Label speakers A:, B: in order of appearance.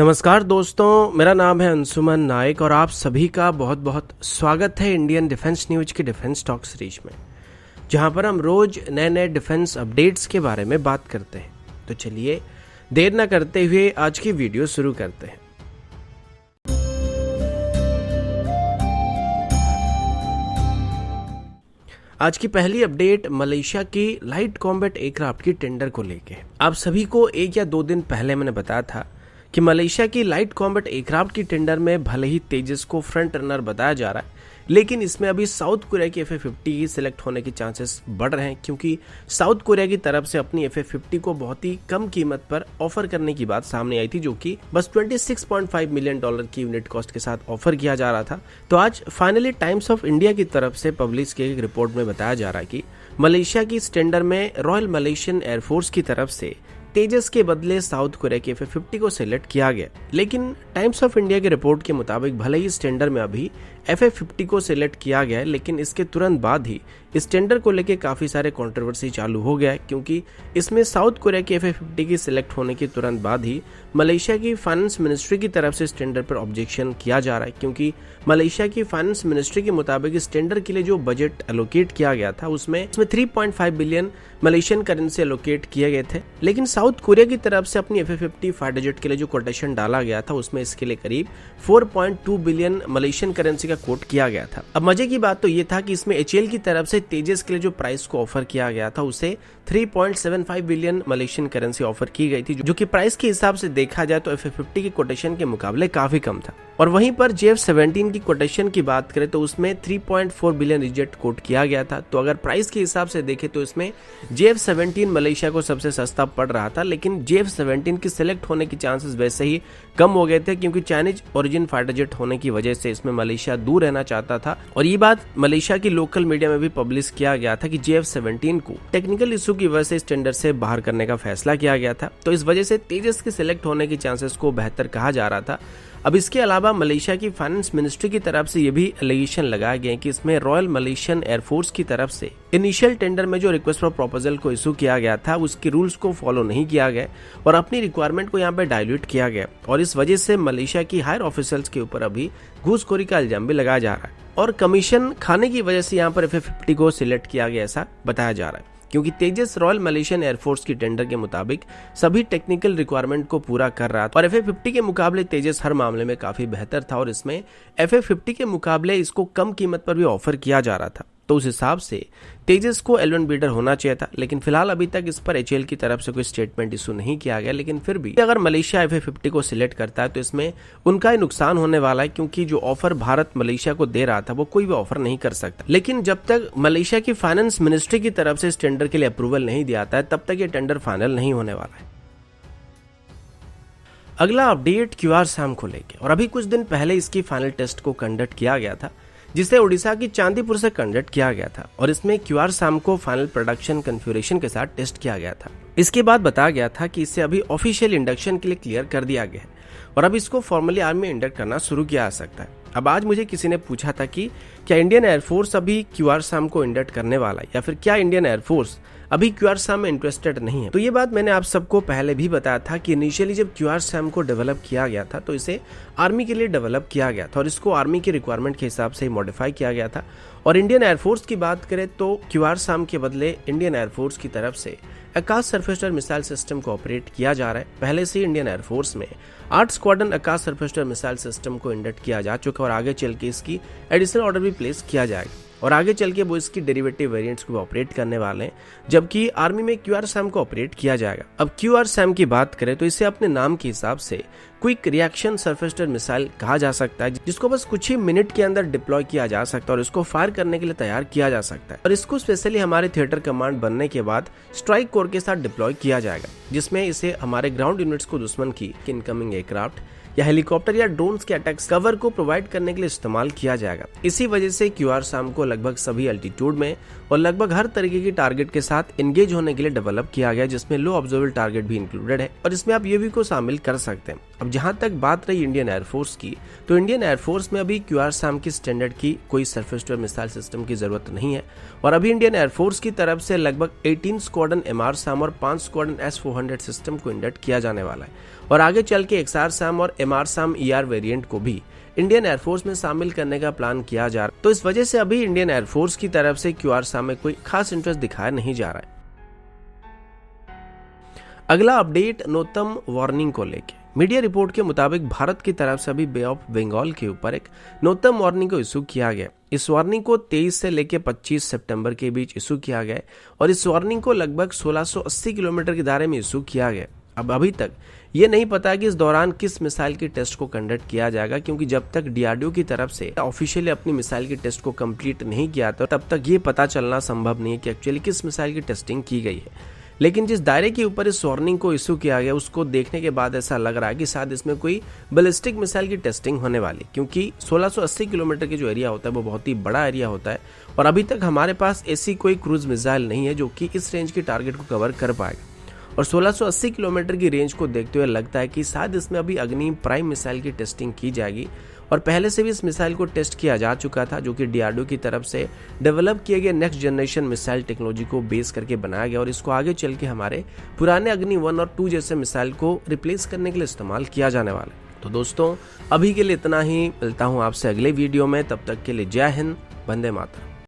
A: नमस्कार दोस्तों, मेरा नाम है अंशुमन नायक और आप सभी का बहुत बहुत स्वागत है इंडियन डिफेंस न्यूज की डिफेंस टॉक सीरीज में, जहां पर हम रोज नए नए डिफेंस अपडेट्स के बारे में बात करते हैं। तो चलिए देर न करते हुए आज की वीडियो शुरू करते हैं। आज की पहली अपडेट मलेशिया की लाइट कॉम्बैट एयरक्राफ्ट की टेंडर को लेके है। आप सभी को 1 या 2 दिन पहले मैंने बताया था कि मलेशिया की लाइट कॉम्बैट एयरक्राफ्ट की टेंडर में भले ही तेजस को फ्रंट रनर बताया जा रहा है, लेकिन इसमें अभी साउथ कोरिया की FA-50 सिलेक्ट होने के चांसेस बढ़ रहे हैं, क्योंकि साउथ कोरिया की तरफ से अपनी FA-50 को बहुत ही कम कीमत पर ऑफर करने की बात सामने आई थी, जो कि बस $26.5 मिलियन की यूनिट कॉस्ट के साथ ऑफर किया जा रहा था। तो आज फाइनली टाइम्स ऑफ इंडिया की तरफ से पब्लिश की एक रिपोर्ट में बताया जा रहा है कि मलेशिया की इस टेंडर में रॉयल मलेशियन एयरफोर्स की तरफ से तेजस के बदले साउथ कोरिया की FA-50 को सिलेक्ट किया गया। लेकिन टाइम्स ऑफ इंडिया की रिपोर्ट के मुताबिक भले ही इस टेंडर में अभी FA-50 को सिलेक्ट किया गया है, लेकिन इसके तुरंत बाद ही इस टेंडर को लेकर काफी सारे कंट्रोवर्सी चालू हो गया है, क्योंकि इसमें साउथ कोरिया की FA-50 की सिलेक्ट होने के तुरंत बाद ही मलेशिया की फाइनेंस मिनिस्ट्री की तरफ से इस टेंडर पर ऑब्जेक्शन किया जा रहा है, क्योंकि मलेशिया की फाइनेंस मिनिस्ट्री के मुताबिक इस टेंडर के लिए जो बजट एलोकेट किया गया था उसमें 3.5 बिलियन मलेशियन करेंसी एलोकेट किए गए थे। लेकिन साउथ कोरिया की तरफ से अपनी FA-50 फाइटर जेट के लिए जो कोटेशन डाला गया था उसमें इसके लिए करीब 4.2 बिलियन मलेशियन करेंसी का कोट किया गया था। अब मजे की बात तो ये था कि इसमें HAL की तरफ से तेजस के लिए जो प्राइस को ऑफर किया गया था उसे 3.75 बिलियन मलेशियन करेंसी ऑफर की गई थी, जो कि प्राइस के हिसाब से देखा जाए तो FA-50 की कोटेशन के मुकाबले काफी कम था। और वहीं पर JF-17 की कोटेशन की बात करें तो उसमें 3.4 बिलियन रिजेक्ट कोट किया गया था। तो अगर प्राइस के हिसाब से देखें तो इसमें JF-17 मलेशिया को सबसे सस्ता पड़ रहा था, लेकिन JF-17 की सिलेक्ट होने के चांसेस वैसे ही कम हो गए थे, क्योंकि चाइनीज ओरिजिन फाइटर जेट होने की वजह से इसमें मलेशिया दूर रहना चाहता था। और ये बात मलेशिया की लोकल मीडिया में भी पब्लिश किया गया था कि JF-17 को टेक्निकल इशू की वजह से इस टेंडर से बाहर करने का फैसला किया गया था। तो इस वजह से तेजस के सिलेक्ट होने के चांसेस को बेहतर कहा जा रहा था। अब इसके अलावा मलेशिया की फाइनेंस मिनिस्ट्री की तरफ से ये भी एलिगेशन लगाया गया कि इसमें रॉयल मलेशियन एयरफोर्स की तरफ से इनिशियल टेंडर में जो रिक्वेस्ट फॉर प्रपोजल को इशू किया गया था उसके रूल्स को फॉलो नहीं किया गया और अपनी रिक्वायरमेंट को यहाँ पे डाइल्यूट किया गया, और इस वजह से मलेशिया की हायर ऑफिसर्स के ऊपर अभी घूसखोरी का इल्जाम भी लगाया जा रहा है और कमीशन खाने की वजह से यहाँ पर FA-50 को सिलेक्ट किया गया, ऐसा बताया जा रहा है। क्योंकि तेजस रॉयल मलेशियन एयरफोर्स की टेंडर के मुताबिक सभी टेक्निकल रिक्वायरमेंट को पूरा कर रहा था और FA-50 के मुकाबले तेजस हर मामले में काफी बेहतर था और इसमें FA-50 के मुकाबले इसको कम कीमत पर भी ऑफर किया जा रहा था। तो उस हिसाब से तेजस को L1 बिल्डर होना चाहिए था, लेकिन फिलहाल अभी तक इस पर HAL की तरफ से कोई स्टेटमेंट इशू नहीं किया गया। लेकिन फिर भी अगर मलेशिया FA-50 को सिलेक्ट करता है तो इसमें उनका ही नुकसान होने वाला है, क्योंकि जो ऑफर भारत मलेशिया को दे रहा था वो कोई भी ऑफर नहीं कर सकता। लेकिन जब तक मलेशिया की फाइनेंस मिनिस्ट्री की तरफ से इस टेंडर के लिए अप्रूवल नहीं दिया था तब तक ये टेंडर फाइनल नहीं होने वाला है। अगला अपडेट QRSAM को लेके, और अभी कुछ दिन पहले इसकी फाइनल टेस्ट को कंडक्ट किया गया था, जिसे उड़ीसा की चांदीपुर से कंडक्ट किया गया था और इसमें QRSAM को फाइनल प्रोडक्शन कॉन्फ़िगरेशन के साथ टेस्ट किया गया था। इसके बाद बताया गया था कि इसे अभी ऑफिशियल इंडक्शन के लिए क्लियर कर दिया गया है और अब इसको फॉर्मली आर्मी में इंडक्ट करना शुरू किया जा सकता है। अब आज मुझे किसी ने पूछा था कि क्या इंडियन एयरफोर्स अभी QRSAM को इंडक्ट करने वाला है या फिर क्या इंडियन एयरफोर्स अभी QRSAM में इंटरेस्टेड नहीं है। तो ये बात मैंने आप सबको पहले भी बताया था कि इनिशियली जब QRSAM को डेवलप किया गया था तो इसे आर्मी के लिए डेवलप किया गया था और इसको आर्मी की रिक्वायरमेंट के हिसाब से मॉडिफाई किया गया था। और इंडियन एयरफोर्स की बात करें तो QRSAM के बदले इंडियन एयरफोर्स की तरफ से आकाश सरफेस मिसाइल सिस्टम को ऑपरेट किया जा रहा है। पहले से ही इंडियन एयरफोर्स में 8 स्क्वाड्रन आकाश सरफेस मिसाइल सिस्टम को इंडक्ट किया जा चुका और आगे चल के इसकी एडिशनल ऑर्डर भी प्लेस किया जाएगा और आगे चल के वो इसकी डेरिवेटिव वेरिएंट्स को ऑपरेट करने वाले हैं, जबकि आर्मी में QRSAM को ऑपरेट किया जाएगा। अब QRSAM की बात करें तो इसे अपने नाम के हिसाब से क्विक रिएक्शन सरफेस मिसाइल कहा जा सकता है, जिसको बस कुछ ही मिनट के अंदर डिप्लॉय किया जा सकता है और इसको फायर करने के लिए तैयार किया जा सकता है और इसको स्पेशली हमारे थिएटर कमांड बनने के बाद स्ट्राइक कोर के साथ डिप्लॉय किया जाएगा, जिसमें इसे हमारे ग्राउंड यूनिट्स को दुश्मन की इनकमिंग एयरक्राफ्ट या हेलीकॉप्टर या ड्रोन्स के अटैक्स कवर को प्रोवाइड करने के लिए इस्तेमाल किया जाएगा। इसी वजह से QRSAM को लगभग सभी एल्टीट्यूड में और लगभग हर तरीके की टारगेट के साथ एंगेज होने के लिए डेवलप किया गया, जिसमें लो ऑब्जर्वेबल टारगेट भी इंक्लूडेड है और इसमें आप यूएवी को शामिल कर सकते हैं। अब जहां तक बात रही इंडियन एयरफोर्स की, तो इंडियन एयरफोर्स में अभी QRSAM की स्टैंडर्ड की कोई surface to air missile system की जरूरत नहीं है और अभी इंडियन एयरफोर्स की तरफ से लगभग 18 स्क्वाड्रन MRSAM और 5 स्क्वाड्रन S-400 सिस्टम को इंडक्ट किया जाने वाला है और आगे चल के XRSAM और MRSAM ER वेरिएंट को भी इंडियन एयरफोर्स में शामिल करने का प्लान किया जा रहा है। तो इस वजह से अभी इंडियन एयरफोर्स की तरफ से QRSAM में कोई खास इंटरेस्ट दिखाया नहीं जा रहा है। अगला अपडेट नौतम वार्निंग को लेके। मीडिया रिपोर्ट के मुताबिक भारत की तरफ से अभी बे ऑफ बंगाल के ऊपर एक नौतम वार्निंग को इशू किया गया। इस वार्निंग को 23 से लेकर 25 सितंबर के बीच इशू किया गया और इस वार्निंग को लगभग 1680 किलोमीटर के दायरे में इशू किया गया। अब अभी तक ये नहीं पता कि इस दौरान किस मिसाइल के टेस्ट को कंडक्ट किया जाएगा, क्योंकि जब तक DRDO की तरफ से ऑफिशियली अपनी मिसाइल के टेस्ट को कंप्लीट नहीं किया था तब तक ये पता चलना संभव नहीं है कि एक्चुअली किस मिसाइल की टेस्टिंग की गई है। लेकिन जिस दायरे के ऊपर इस वार्निंग को इशू किया गया उसको देखने के बाद ऐसा लग रहा है कि शायद इसमें कोई बैलिस्टिक मिसाइल की टेस्टिंग होने वाली, क्योंकि 1680 किलोमीटर की जो एरिया होता है वो बहुत ही बड़ा एरिया होता है और अभी तक हमारे पास ऐसी कोई क्रूज मिसाइल नहीं है जो कि इस रेंज की टारगेट को कवर कर पाएगा। और 1680 किलोमीटर की रेंज को देखते हुए लगता है कि शायद इसमें अभी अग्नि प्राइम मिसाइल की टेस्टिंग की जाएगी और पहले से भी इस मिसाइल को टेस्ट किया जा चुका था, जो कि DRDO की तरफ से डेवलप किए गए नेक्स्ट जनरेशन मिसाइल टेक्नोलॉजी को बेस करके बनाया गया और इसको आगे चल के हमारे पुराने अग्नि 1 और 2 जैसे मिसाइल को रिप्लेस करने के लिए इस्तेमाल किया जाने वाला है। तो दोस्तों अभी के लिए इतना ही, मिलता हूँ आपसे अगले वीडियो में, तब तक के लिए जय हिंद, वंदे मातरम।